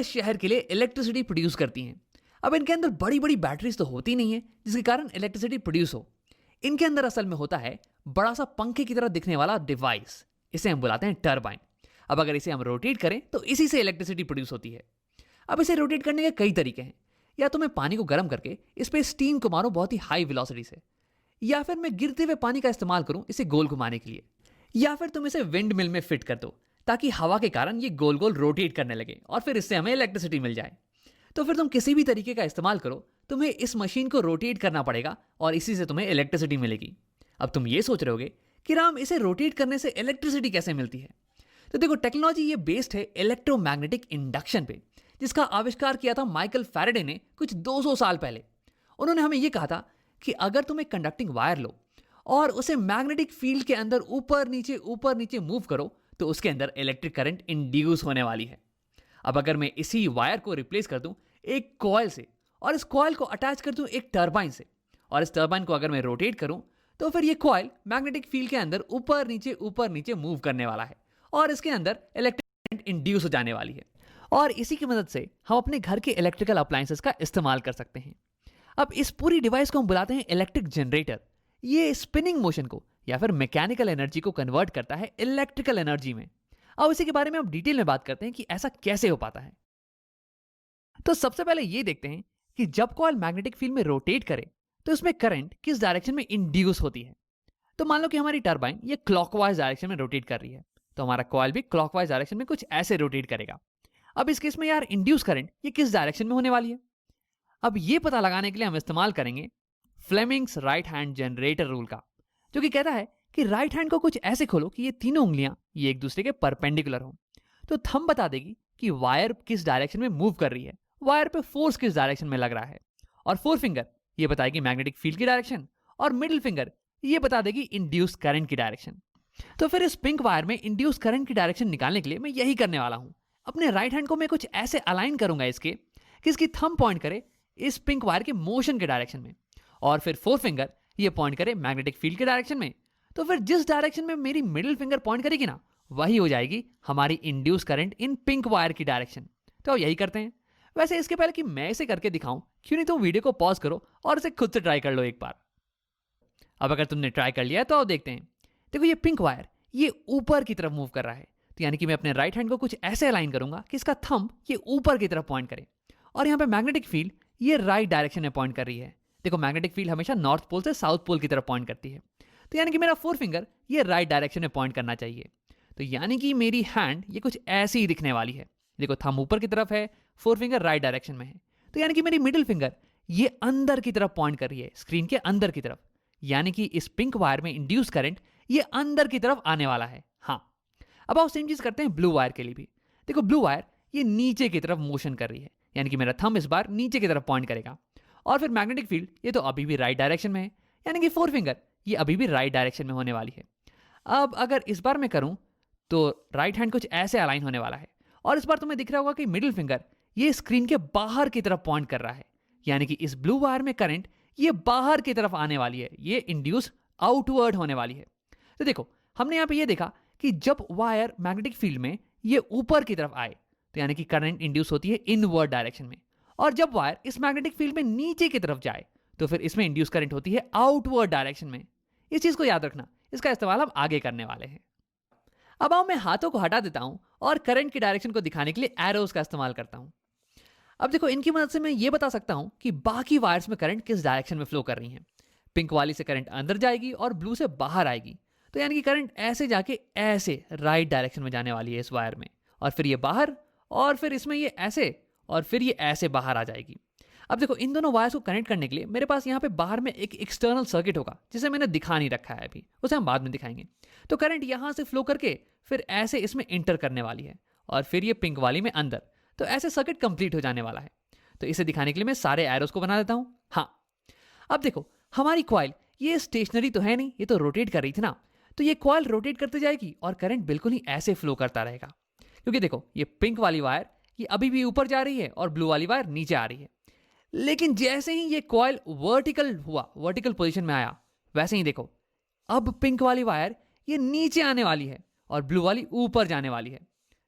शहर के लिए इलेक्ट्रिसिटी प्रोड्यूस करती हैं। अब इनके अंदर बड़ी बड़ी बैटरीज तो होती नहीं है जिसके कारण इलेक्ट्रिसिटी प्रोड्यूस हो। इनके अंदर असल में होता है बड़ा सा पंखे की तरह दिखने वाला डिवाइस, इसे हम बुलाते हैं टरबाइन। अब अगर इसे हम रोटेट करें तो इसी से इलेक्ट्रिसिटी प्रोड्यूस होती है। अब इसे रोटेट करने के कई तरीके हैं। या तो मैं पानी को गर्म करके इस पर स्टीम को मारूं बहुत ही हाई वेलोसिटी से, या फिर मैं गिरते हुए पानी का इस्तेमाल करूं इसे गोल घुमाने के लिए, या फिर तुम इसे विंड मिल में फिट कर दो ताकि हवा के कारण ये गोल गोल रोटेट करने लगे और फिर इससे हमें इलेक्ट्रिसिटी मिल जाए। तो फिर तुम किसी भी तरीके का इस्तेमाल करो, तुम्हें इस मशीन को रोटेट करना पड़ेगा और इसी से तुम्हें इलेक्ट्रिसिटी मिलेगी। अब तुम ये सोच रहे होगे कि राम, इसे रोटेट करने से इलेक्ट्रिसिटी कैसे मिलती है? तो देखो, टेक्नोलॉजी ये बेस्ड है इलेक्ट्रोमैग्नेटिक इंडक्शन पे, जिसका आविष्कार किया था माइकल फैराडे ने कुछ 200 साल पहले। उन्होंने हमें यह कहा था कि अगर तुम एक कंडक्टिंग वायर लो और उसे मैग्नेटिक फील्ड के अंदर ऊपर नीचे मूव करो तो उसके अंदर इलेक्ट्रिक करंट इंड्यूस होने वाली है। अब अगर मैं इसी वायर को रिप्लेस कर दूं एक कॉइल से और इस कॉइल को अटैच कर दूं एक टरबाइन से, और इस टरबाइन को अगर मैं रोटेट करूं तो फिर ये कॉइल मैग्नेटिक फील्ड के अंदर ऊपर नीचे मूव करने वाला है और इसके अंदर इलेक्ट्रिक करंट इंड्यूस हो जाने वाली है। और इसी की मदद से हम अपने घर के इलेक्ट्रिकल अप्लायंसेस का इस्तेमाल कर सकते हैं। अब इस पूरी डिवाइस को हम बुलाते हैं इलेक्ट्रिक जनरेटर। ये स्पिनिंग मोशन को या फिर मैकेनिकल एनर्जी को कन्वर्ट करता है इलेक्ट्रिकल एनर्जी में। अब इसी के बारे में हम डिटेल में बात करते हैं कि ऐसा कैसे हो पाता है। तो सबसे पहले ये देखते हैं कि जब कॉइल मैग्नेटिक फील्ड में रोटेट करे तो इसमें करंट किस डायरेक्शन में इंड्यूस होती है। तो मान लो कि हमारी टरबाइन ये क्लॉकवाइज डायरेक्शन में रोटेट कर रही है, तो हमारा कॉइल भी क्लॉकवाइज डायरेक्शन में कुछ ऐसे रोटेट करेगा। अब इस केस में यार इंड्यूस करंट ये किस डायरेक्शन में होने वाली है? अब ये पता लगाने के लिए हम इस्तेमाल करेंगे Fleming's right hand generator rule का, जो कि कहता है कि राइट हैंड को कुछ ऐसे खोलो कि ये तीनों उंगलियां ये एक दूसरे के परपेंडिकुलर हो। तो थंब बता देगी कि वायर किस डायरेक्शन में मूव कर रही है, वायर पे फोर्स किस डायरेक्शन में लग रहा है, और फोर फिंगर ये बताएगी मैग्नेटिक फील्ड की डायरेक्शन, और मिडिल फिंगर ये बता देगी इंड्यूस करंट की डायरेक्शन। तो फिर इस पिंक वायर में इंड्यूस करंट की डायरेक्शन निकालने के लिए मैं यही करने वाला हूं। अपने राइट हैंड को मैं कुछ ऐसे अलाइन करूंगा इसके कि इसकी थंब पॉइंट करे इस पिंक वायर के मोशन के डायरेक्शन में, और फिर फोर फिंगर ये पॉइंट करे मैग्नेटिक फील्ड के डायरेक्शन में। तो फिर जिस डायरेक्शन में मेरी मिडिल फिंगर पॉइंट करेगी ना, वही हो जाएगी हमारी induce current in pink wire की डायरेक्शन। तो यही करते हैं। वैसे इसके पहले कि मैं इसे करके दिखाऊं, क्यों नहीं तो वीडियो को पॉज करो और इसे खुद से ट्राई कर लो एक बार। अब अगर तुमने ट्राई कर लिया तो आओ देखते हैं। देखो, ये पिंक वायर ये ऊपर की तरफ मूव कर रहा है, तो यानी कि मैं अपने राइट हैंड को कुछ ऐसे अलाइन करूंगा कि इसका थंब ये ऊपर की तरफ पॉइंट करे, और यहाँ पे मैग्नेटिक फील्ड ये राइट डायरेक्शन में पॉइंट कर रही है। देखो, मैग्नेटिक फील्ड हमेशा नॉर्थ पोल से साउथ पोल की तरफ पॉइंट करती है, तो यानी कि मेरा फोर फिंगर ये राइट डायरेक्शन में पॉइंट करना चाहिए। तो यानी कि मेरी हैंड ये कुछ ऐसी ही दिखने वाली है। देखो, थंब ऊपर की तरफ है, फोर फिंगर राइट डायरेक्शन में है, तो यानी कि मेरी मिडिल फिंगर ये अंदर की तरफ पॉइंट कर रही है, स्क्रीन के अंदर की तरफ। यानी कि इस पिंक वायर में इंड्यूस करंट ये अंदर की तरफ आने वाला है। हाँ, अब आओ सेम चीज करते हैं ब्लू वायर के लिए भी। देखो, ब्लू वायर ये नीचे की तरफ मोशन कर रही है, यानी कि मेरा थंब इस बार नीचे की तरफ पॉइंट करेगा, और फिर मैग्नेटिक फील्ड ये तो अभी भी राइट डायरेक्शन में है, यानी कि फोर फिंगर ये अभी भी राइट डायरेक्शन में होने वाली है। अब अगर इस बार मैं करूं तो राइट हैंड कुछ ऐसे अलाइन होने वाला है, और इस बार तुम्हें दिख रहा होगा कि मिडिल फिंगर ये स्क्रीन के बाहर की तरफ पॉइंट कर रहा है, यानी कि इस ब्लू वायर में करंट ये बाहर की तरफ आने वाली है, ये इंड्यूस आउटवर्ड होने वाली है। तो देखो, हमने यहां पे ये देखा कि जब वायर मैग्नेटिक फील्ड में ये ऊपर की तरफ आए तो यानी कि करंट इंड्यूस होती है इनवर्ड डायरेक्शन में, और जब वायर इस मैग्नेटिक फील्ड में नीचे की तरफ जाए तो फिर इसमें इंड्यूस करंट होती है आउटवर्ड डायरेक्शन में। इस चीज को याद रखना, इसका इस्तेमाल हम आगे करने वाले हैं। अब आओ मैं हाथों को हटा देता हूं और करंट की डायरेक्शन को दिखाने के लिए एरोज का इस्तेमाल करता हूं। अब देखो, इनकी मदद से मैं ये बता सकता हूं कि बाकी वायर्स में करंट किस डायरेक्शन में फ्लो कर रही हैं। पिंक वाली से करंट अंदर जाएगी और ब्लू से बाहर आएगी, तो यानी कि करंट ऐसे जाके ऐसे राइट डायरेक्शन में जाने वाली है इस वायर में, और फिर ये बाहर, और फिर इसमें ये ऐसे, और फिर ये ऐसे बाहर आ जाएगी। अब देखो, इन दोनों वायर्स को कनेक्ट करने के लिए मेरे पास यहाँ पे बाहर में एक एक्सटर्नल सर्किट होगा, जिसे मैंने दिखा नहीं रखा है अभी, उसे हम बाद में दिखाएंगे। तो करंट यहाँ से फ्लो करके फिर ऐसे इसमें इंटर करने वाली है, और फिर ये पिंक वाली में अंदर, तो ऐसे सर्किट कंप्लीट हो जाने वाला है। तो इसे दिखाने के लिए मैं सारे एरोस को बना देता हूँ। हाँ, अब देखो, हमारी कॉइल ये स्टेशनरी तो है नहीं, ये तो रोटेट कर रही थी ना, तो ये कॉइल रोटेट करती जाएगी और करंट बिल्कुल ही ऐसे फ्लो करता रहेगा। क्योंकि देखो, ये पिंक वाली वायर ये अभी भी ऊपर जा रही है और ब्लू वाली वायर नीचे आ रही है, लेकिन जैसे ही ये कॉइल वर्टिकल पोजीशन में आया, वैसे ही देखो अब पिंक वाली वायर ये नीचे आने वाली है और ब्लू वाली ऊपर जाने वाली है।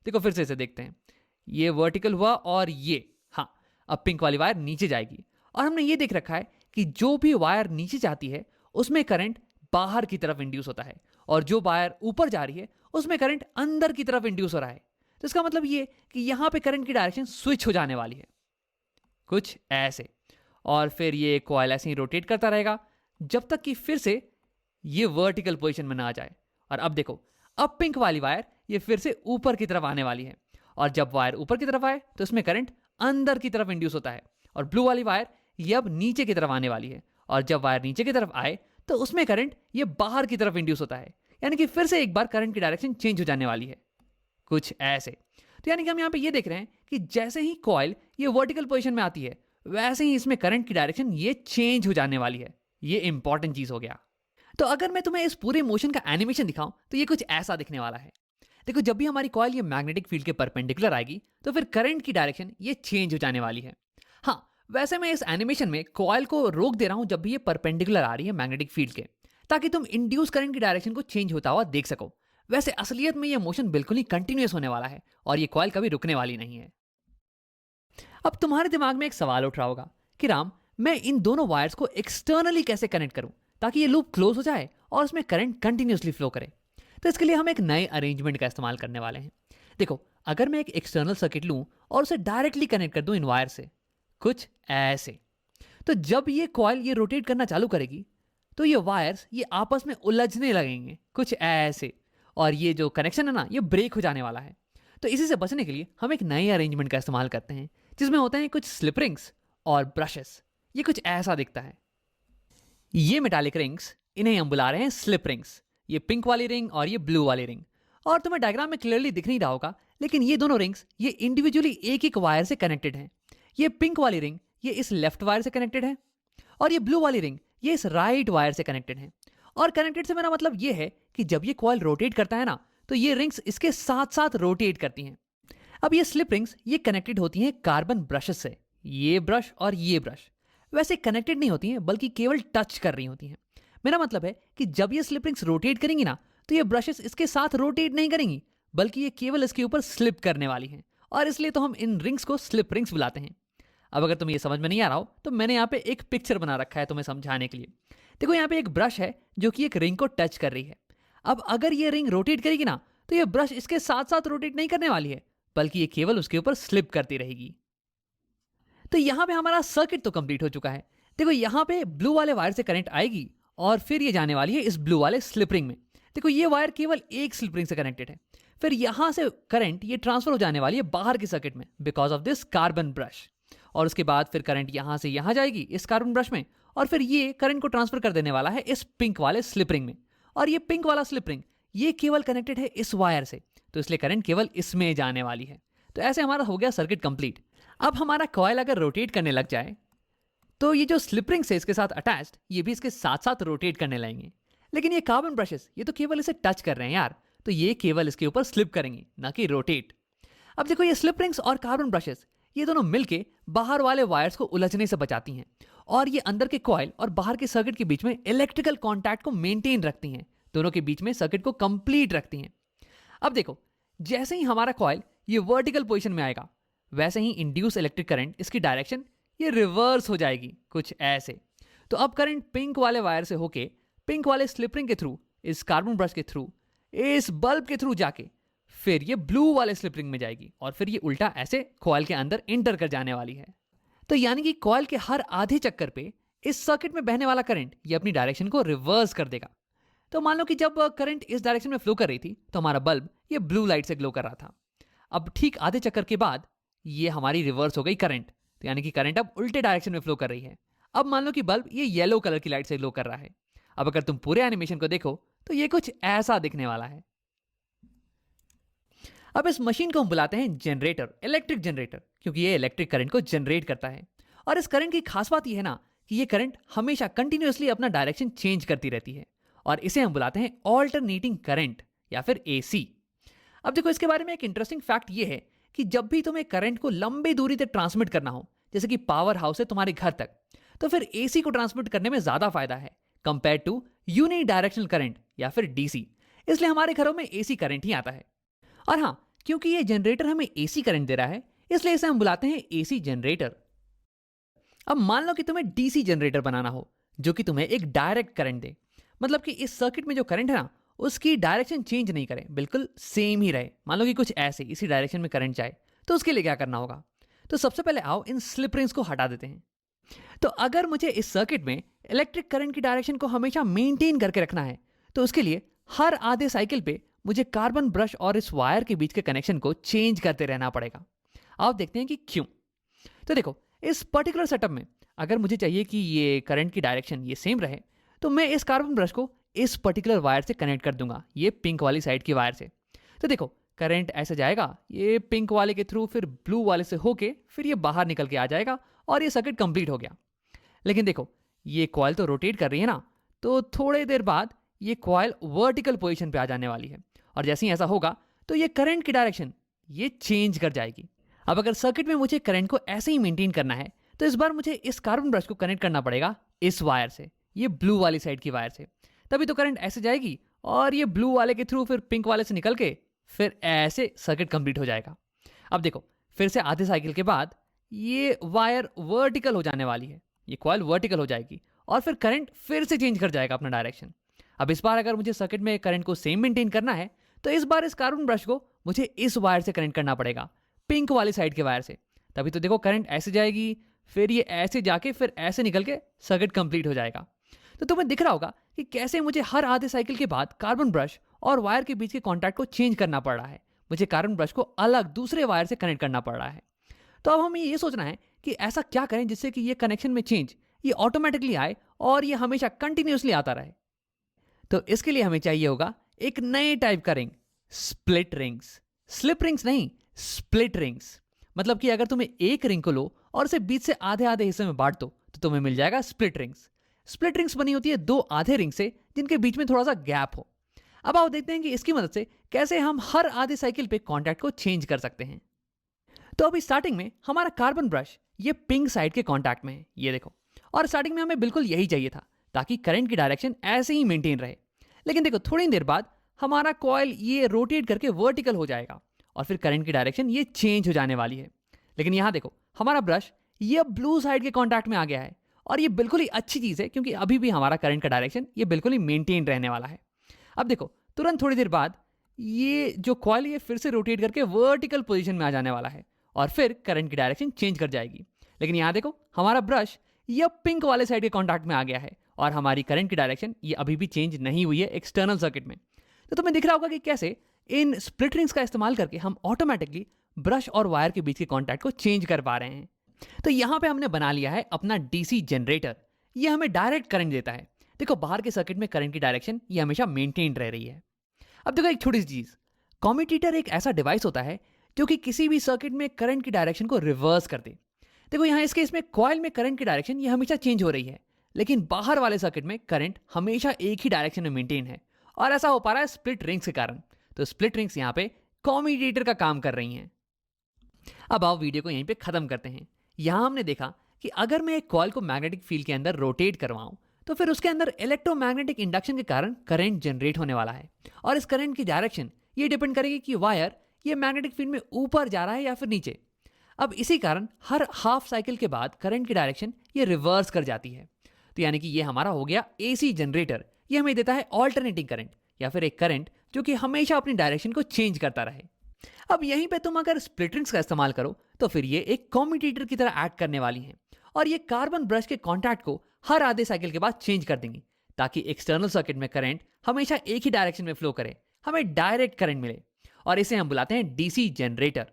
देखो, फिर से इसे देखते हैं। ये वर्टिकल हुआ और ये, हाँ, अब पिंक वाली वायर नीचे जाएगी। और हमने ये देख रखा है कि जो भी वायर नीचे जाती है उसमें करंट बाहर की तरफ इंड्यूस होता है, और जो वायर ऊपर जा रही है उसमें करंट अंदर की तरफ इंड्यूस हो रहा है। तो इसका मतलब ये कि यहां पे करंट की डायरेक्शन स्विच हो जाने वाली है, कुछ ऐसे। और फिर ये कॉइल ऐसे ही रोटेट करता रहेगा जब तक कि फिर से ये वर्टिकल पोजीशन में ना आ जाए। और अब देखो, अब पिंक वाली वायर ये फिर से ऊपर की तरफ आने वाली है, और जब वायर ऊपर की तरफ आए तो इसमें करंट अंदर की तरफ इंड्यूस होता है। और ब्लू वाली वायर ये अब नीचे की तरफ आने वाली है, और जब वायर नीचे की तरफ आए तो उसमें करंट ये बाहर की तरफ इंड्यूस होता है, यानी कि फिर से एक बार करंट की डायरेक्शन चेंज हो जाने वाली है, कुछ ऐसे। तो यानी कि हम यहां पे ये देख रहे हैं कि जैसे ही कॉइल ये वर्टिकल पोजीशन में आती है वैसे ही इसमें करंट की डायरेक्शन ये चेंज हो जाने वाली है। ये इंपॉर्टेंट चीज हो गया। तो अगर मैं तुम्हें इस पूरे मोशन का एनिमेशन दिखाऊं तो ये कुछ ऐसा दिखने वाला है। देखो, जब भी हमारी कॉइल ये मैग्नेटिक फील्ड के परपेंडिकुलर आएगी तो फिर करंट की डायरेक्शन ये चेंज हो जाने वाली है। हाँ, वैसे मैं इस एनिमेशन में कॉइल को रोक दे रहा हूं जब भी ये परपेंडिकुलर आ रही है मैग्नेटिक फील्ड के, ताकि तुम इंड्यूस करंट की डायरेक्शन को चेंज होता हुआ देख सको। वैसे असलियत में ये मोशन बिल्कुल ही कंटिन्यूअस होने वाला है और ये कॉइल कभी रुकने वाली नहीं है। अब तुम्हारे दिमाग में एक सवाल उठ रहा होगा कि राम, मैं इन दोनों वायर्स को एक्सटर्नली कैसे कनेक्ट करूं ताकि ये लूप क्लोज हो जाए और उसमें करंट कंटिन्यूअसली फ्लो करे। तो इसके लिए हम एक नए अरेंजमेंट का इस्तेमाल करने वाले हैं। देखो, अगर मैं एक एक्सटर्नल सर्किट लूं और उसे डायरेक्टली कनेक्ट कर दूं इन वायर से, कुछ ऐसे, तो जब ये कॉइल ये रोटेट करना चालू करेगी तो ये वायर्स ये आपस में उलझने लगेंगे, कुछ ऐसे, और ये जो कनेक्शन है ना ये ब्रेक हो जाने वाला है। तो इसी से बचने के लिए हम एक नए अरेंजमेंट का इस्तेमाल करते हैं जिसमें होते हैं कुछ स्लिप रिंग्स और ब्रशेस। ये कुछ ऐसा दिखता है। ये मेटालिक रिंग्स, इन्हें हम बुला रहे हैं स्लिप रिंग्स। ये पिंक वाली रिंग और ये ब्लू वाली रिंग। और तुम्हें डायग्राम में क्लियरली दिख नहीं रहा होगा, लेकिन ये दोनों रिंग्स ये इंडिविजुअली एक एक वायर से कनेक्टेड हैं। ये पिंक वाली रिंग ये इस लेफ्ट वायर से कनेक्टेड है, और ये ब्लू वाली रिंग ये इस राइट वायर से कनेक्टेड है। और कनेक्टेड से मेरा मतलब ये है कि जब ये कॉइल रोटेट करता है ना तो ये रिंग्स इसके साथ साथ रोटेट करती हैं। अब ये स्लिप रिंग्स ये कनेक्टेड होती हैं कार्बन ब्रशेस से। ये ब्रश और ये ब्रश वैसे कनेक्टेड नहीं होती हैं, बल्कि केवल टच कर रही होती हैं। मेरा मतलब है कि जब ये स्लिप रिंग्स रोटेट करेंगी ना तो ये ब्रशेस इसके साथ रोटेट नहीं करेंगी, बल्कि ये केवल इसके ऊपर स्लिप करने वाली हैं, और इसलिए तो हम इन रिंग्स को स्लिप रिंग्स बुलाते हैं। अब अगर तुम्हें ये समझ में नहीं आ रहा हो तो मैंने यहाँ पे एक पिक्चर बना रखा है तुम्हें समझाने के लिए। देखो, यहाँ पे एक ब्रश है जो कि एक रिंग को टच कर रही है। अब अगर ये रिंग रोटेट करेगी ना तो ये ब्रश इसके साथ साथ रोटेट नहीं करने वाली है, बल्कि ये केवल उसके ऊपर स्लिप करती रहेगी। तो यहां पे हमारा सर्किट तो कंप्लीट हो चुका है। देखो, यहां पे ब्लू वाले वायर से करंट आएगी और फिर ये जाने वाली है इस ब्लू वाले स्लिप रिंग में। देखो, ये वायर केवल एक स्लिप रिंग से कनेक्टेड है। फिर यहां से करंट ये ट्रांसफर हो जाने वाली है बाहर के सर्किट में because of this carbon brush, और उसके बाद फिर करंट यहां से यहां जाएगी इस कार्बन ब्रश में, और फिर ये करंट को ट्रांसफर कर देने वाला है इस पिंक वाले स्लिप रिंग में। और ये पिंक वाला स्लिप रिंग ये केवल कनेक्टेड है इस वायर से, तो इसलिए करंट केवल इसमें जाने वाली है। तो ऐसे हमारा हो गया सर्किट कंप्लीट। अब हमारा कॉइल अगर रोटेट करने लग जाए तो ये जो स्लिप रिंग से इसके साथ अटैच्ड ये भी इसके साथ साथ रोटेट करने लगेंगे। लेकिन ये कार्बन ब्रशेस ये तो केवल इसे टच कर रहे हैं यार, तो ये केवल इसके ऊपर स्लिप करेंगे, ना कि रोटेट। अब देखो, ये स्लिप रिंग्स और कार्बन ब्रशेस ये दोनों मिलके बाहर वाले वायर्स को उलझने से बचाती हैं, और ये अंदर के कॉइल और बाहर के सर्किट के बीच में इलेक्ट्रिकल कॉन्टैक्ट को मेंटेन रखती हैं। दोनों के बीच में सर्किट को कंप्लीट रखती हैं। अब देखो, जैसे ही हमारा कॉइल ये वर्टिकल पोजीशन में आएगा वैसे ही इंड्यूस इलेक्ट्रिक करंट इसकी डायरेक्शन ये रिवर्स हो जाएगी, कुछ ऐसे। तो अब करंट पिंक वाले वायर से होके पिंक वाले स्लिप रिंग के थ्रू, इस कार्बन ब्रश के थ्रू, इस बल्ब के थ्रू जाके फिर ये ब्लू वाले स्लिप रिंग में जाएगी, और फिर ये उल्टा ऐसे कॉइल के अंदर इंटर कर जाने वाली है। तो यानी कि कॉइल के हर आधे चक्कर पे इस सर्किट में बहने वाला करंट ये अपनी डायरेक्शन को रिवर्स कर देगा। तो मान लो कि जब करंट इस डायरेक्शन में फ्लो कर रही थी तो हमारा बल्ब ये ब्लू लाइट से ग्लो कर रहा था। अब ठीक आधे चक्कर के बाद ये हमारी रिवर्स हो गई करंट, तो यानी कि करंट अब उल्टे डायरेक्शन में फ्लो कर रही है। अब मान लो कि बल्ब ये येलो कलर की लाइट से ग्लो कर रहा है। अब अगर तुम पूरे एनिमेशन को देखो तो ये कुछ ऐसा दिखने वाला है। अब इस मशीन को हम बुलाते हैं जनरेटर, इलेक्ट्रिक जनरेटर, क्योंकि ये इलेक्ट्रिक करंट को जनरेट करता है। और इस करंट की खास बात यह है ना कि ये करंट हमेशा कंटिन्यूअसली अपना डायरेक्शन चेंज करती रहती है, और इसे हम बुलाते हैं ऑल्टरनेटिंग करंट या फिर एसी। अब देखो, इसके बारे में एक इंटरेस्टिंग फैक्ट ये है कि जब भी तुम्हें करंट को लंबी दूरी तक ट्रांसमिट करना हो, जैसे कि पावर हाउस से तुम्हारे घर तक, तो फिर एसी को ट्रांसमिट करने में ज्यादा फायदा है compare to unidirectional current या फिर डीसी। इसलिए हमारे घरों में एसी करंट ही आता है। और हाँ, क्योंकि ये जनरेटर हमें एसी करंट दे रहा है, इसलिए इसे हम बुलाते हैं एसी जनरेटर। अब मान लो कि तुम्हें डीसी जनरेटर बनाना हो, जो कि तुम्हें एक डायरेक्ट करंट दे, मतलब कि इस सर्किट में जो करंट है ना, उसकी डायरेक्शन चेंज नहीं करे, बिल्कुल सेम ही रहे। मान लो कि कुछ ऐसे इसी डायरेक्शन में करंट जाए, तो उसके लिए क्या करना होगा? तो सबसे पहले आओ इन स्लिप रिंग्स को हटा देते हैं। तो अगर मुझे इस सर्किट में इलेक्ट्रिक करंट की डायरेक्शन को हमेशा मेंटेन करके रखना है, तो उसके लिए हर आधे साइकिल पे मुझे कार्बन ब्रश और इस वायर के बीच के कनेक्शन को चेंज करते रहना पड़ेगा। आओ देखते हैं कि क्यों। तो देखो, इस पर्टिकुलर सेटअप में अगर मुझे चाहिए कि ये करंट की डायरेक्शन ये सेम रहे, तो मैं इस कार्बन ब्रश को इस पर्टिकुलर वायर से कनेक्ट कर दूंगा, ये पिंक वाली साइड की वायर से। तो देखो, करंट ऐसे जाएगा ये पिंक वाले के थ्रू, फिर ब्लू वाले से होके फिर ये बाहर निकल के आ जाएगा और ये सर्किट कंप्लीट हो गया। लेकिन देखो, ये कॉइल तो रोटेट कर रही है ना, तो थोड़ी देर बाद ये कॉइल वर्टिकल पोजीशन पे आ जाने वाली है, और जैसे ही ऐसा होगा तो ये करंट की डायरेक्शन ये चेंज कर जाएगी। अब अगर सर्किट में मुझे करंट को ऐसे ही मेंटेन करना है, तो इस बार मुझे इस कार्बन ब्रश को कनेक्ट करना पड़ेगा इस वायर से, ये ब्लू वाली साइड की वायर से। तभी तो करंट ऐसे जाएगी और ये ब्लू वाले के थ्रू फिर पिंक वाले से निकल के फिर ऐसे सर्किट कंप्लीट हो जाएगा। अब देखो, फिर से आधे साइकिल के बाद ये वायर वर्टिकल हो जाने वाली है, ये कॉइल वर्टिकल हो जाएगी और फिर करंट फिर से चेंज कर जाएगा अपना डायरेक्शन। अब इस बार अगर मुझे सर्किट में करंट को सेम मेंटेन करना है, तो इस बार इस कार्बन ब्रश को मुझे इस वायर से कनेक्ट करना पड़ेगा, पिंक वाली साइड के वायर से। तभी तो देखो, करंट ऐसे जाएगी, फिर ये ऐसे जाके फिर ऐसे निकल के सर्किट कंप्लीट हो जाएगा। तो तुम्हें दिख रहा होगा कि कैसे मुझे हर आधे साइकिल के बाद कार्बन ब्रश और वायर के बीच के कॉन्टैक्ट को चेंज करना पड़ रहा है, मुझे कार्बन ब्रश को अलग दूसरे वायर से कनेक्ट करना पड़ रहा है। तो अब हमें ये सोचना है कि ऐसा क्या करें जिससे कि ये कनेक्शन में चेंज ये ऑटोमेटिकली आए और ये हमेशा कंटिन्यूसली आता रहे। तो इसके लिए हमें चाहिए होगा एक नए टाइप का ring, split rings. Slip rings नहीं, स्प्लिट रिंग्स। मतलब कि अगर तुम्हें एक रिंग को लो और उसे बीच से आधे आधे हिस्से में बांट दो, तो तुम्हें मिल जाएगा स्प्लिट रिंग्स। स्प्लिट रिंग्स बनी होती है दो आधे रिंग से, जिनके बीच में थोड़ा सा गैप हो। अब आओ देखते हैं कि इसकी मदद से कैसे हम हर आधे साइकिल पे कॉन्टैक्ट को चेंज कर सकते हैं। तो अभी स्टार्टिंग में हमारा कार्बन ब्रश ये पिंक साइड के कॉन्टैक्ट में है, ये देखो। और स्टार्टिंग में हमें बिल्कुल यही चाहिए था, ताकि करंट की डायरेक्शन ऐसे ही मेंटेन रहे। लेकिन देखो, थोड़ी देर बाद हमारा कॉइल ये रोटेट करके वर्टिकल हो जाएगा और फिर करंट की डायरेक्शन ये चेंज हो जाने वाली है। लेकिन यहाँ देखो, हमारा ब्रश ये ब्लू साइड के कॉन्टैक्ट में आ गया है, और ये बिल्कुल ही अच्छी चीज़ है, क्योंकि अभी भी हमारा करंट का डायरेक्शन ये बिल्कुल ही मेंटेन रहने वाला है। अब देखो, तुरंत थोड़ी देर बाद ये जो कॉइल ये फिर से रोटेट करके वर्टिकल पोजीशन में आ जाने वाला है और फिर करंट की डायरेक्शन चेंज कर जाएगी। लेकिन यहाँ देखो, हमारा ब्रश ये पिंक वाले साइड के कॉन्टैक्ट में आ गया है और हमारी करंट की डायरेक्शन ये अभी भी चेंज नहीं हुई है एक्सटर्नल सर्किट में। तो तुम्हें दिख रहा होगा कि कैसे इन स्प्लिट रिंग्स का इस्तेमाल करके हम ऑटोमेटिकली ब्रश और वायर के बीच के कॉन्टैक्ट को चेंज कर पा रहे हैं। तो यहाँ पे हमने बना लिया है अपना डीसी जनरेटर। ये हमें डायरेक्ट करंट देता है। देखो, बाहर के सर्किट में करंट की डायरेक्शन ये हमेशा मेंटेन रह रही है। अब देखो, एक छोटी सी चीज, कम्यूटेटर एक ऐसा डिवाइस होता है जो कि किसी भी सर्किट में करंट की डायरेक्शन को रिवर्स कर दे। देखो, यहाँ इस केस में कॉइल में करंट की डायरेक्शन ये हमेशा चेंज हो रही है, लेकिन बाहर वाले सर्किट में करंट हमेशा एक ही डायरेक्शन में मेंटेन है, और ऐसा हो पा रहा है स्प्लिट रिंग्स के कारण। तो स्प्लिट रिंग्स यहाँ पे कम्यूटेटर का काम कर रही हैं। अब आओ वीडियो को यहीं पे खत्म करते हैं। यहाँ हमने देखा कि अगर मैं एक कॉइल को मैग्नेटिक फील्ड के अंदर रोटेट करवाऊं, तो फिर उसके अंदर इलेक्ट्रोमैग्नेटिक इंडक्शन के कारण करंट जनरेट होने वाला है, और इस करंट की डायरेक्शन ये डिपेंड करेगी कि वायर ये मैग्नेटिक फील्ड में ऊपर जा रहा है या फिर नीचे। अब इसी कारण हर हाफ साइकिल के बाद करंट की डायरेक्शन ये रिवर्स कर जाती है। तो यानी कि ये हमारा हो गया एसी जनरेटर। ये हमें देता है ऑल्टरनेटिंग करंट, या फिर एक करंट जो कि हमेशा अपनी डायरेक्शन को चेंज करता रहे। अब यहीं पे तुम अगर स्प्लिट रिंग्स का इस्तेमाल करो, तो फिर ये एक कम्यूटेटर की तरह एक्ट करने वाली हैं, और ये कार्बन ब्रश के कॉन्टैक्ट को हर आधे साइकिल के बाद चेंज कर देंगी, ताकि एक्सटर्नल सर्किट में करंट हमेशा एक ही डायरेक्शन में फ्लो करे, हमें डायरेक्ट करंट मिले, और इसे हम बुलाते हैं डीसी जनरेटर।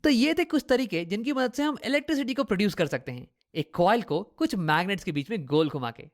तो ये थे कुछ तरीके जिनकी मदद से हम इलेक्ट्रिसिटी को प्रोड्यूस कर सकते हैं, एक कॉइल को कुछ मैग्नेट्स के बीच में गोल घुमा के।